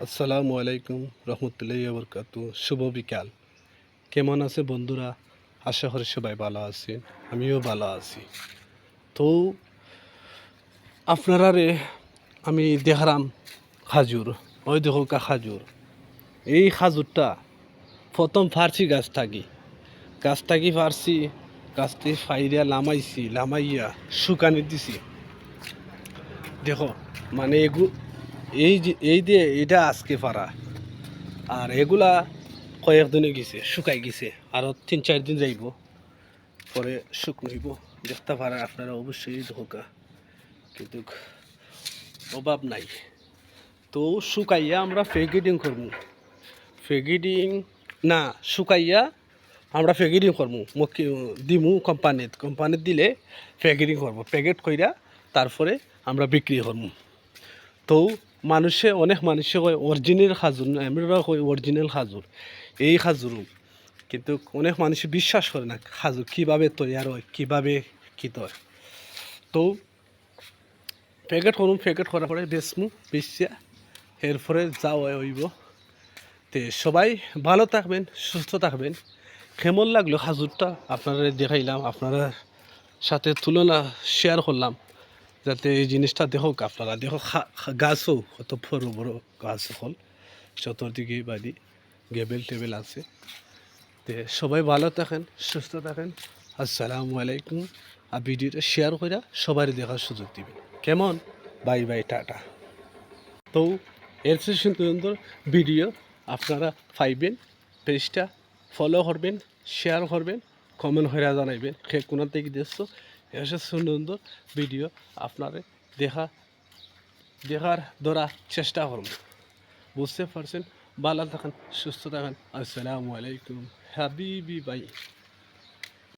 আসসালামু আলাইকুম রহমতুল্লাহি বরকাতু। শুভ বিকাল। কেমন আছে বন্ধুরা? আশা করি সবাই ভালো আছেন, আমিও ভালো আছি। তো আপনারারে আমি দেখারাম খাজুর। ওই দেখো খাজুর। এই খাজুরটা প্রথম ফার্সি গাছ থাকি ফার্সি, গাছটি ফাইরিয়া লামাইয়া শুকানি দিছি। দেখো মানে এই দিয়ে এটা আজকে পারা, আর এগুলা কয়েকদিনে গেছে শুকাই গেছে, আরও 3-4 দিন যাইব, পরে শুকনাইব। দেখতে পারেন আপনারা অবশ্যই ধোকা, কিন্তু অভাব নাই। তো শুকাইয়া আমরা প্যাকেটিং করবো, প্যাকেটিং না শুকাইয়া আমরা প্যাকেটিং করবো, দিমু কোম্পানিত দিলে প্যাকেটিং করবো, প্যাকেট কইরা তারপরে আমরা বিক্রি করবো। তো অনেক মানুষে কয় অরিজিনাল খাজুর না, আমরা কই অরিজিনাল খাজুর। এই খাজুর কিন্তু অনেক মানুষ বিশ্বাস করে না খাজুর কীভাবে তৈয়ার হয়, কীভাবে কী হয়। তো প্যাকেট করার পরে বেচা এরপরে যাওয়া হইব। তো সবাই ভালো থাকবেন, সুস্থ থাকবেন। কেমন লাগলো খাজুরটা আপনারা দেখাইলাম, আপনারা সাথে তুলনা শেয়ার করলাম, যাতে এই জিনিসটা দেখুক আপনারা। দেখো গাছও কত বড় বড় গাছ হল, চতুর্দিকে বাড়ি, টেবেল আছে। তো সবাই ভালো থাকেন, সুস্থ থাকেন। আসসালামু আলাইকুম। আর ভিডিওটা শেয়ার করে সবারই দেখার সুযোগ দিবেন। কেমন? Bye bye, tata. তো এর সুন্দর ভিডিও আপনারা পাইবেন। পেজটা ফলো করবেন, শেয়ার করবেন, কমেন্ট করে জানাইবেন সে কোনার থেকে দেখছো। এর সুন্দর ভিডিও আপনারা দেখার ধরার চেষ্টা করব। বুঝতে পারছেন? ভালো থাকেন, সুস্থ থাকেন। আসসালামু আলাইকুম হাবিবি ভাই।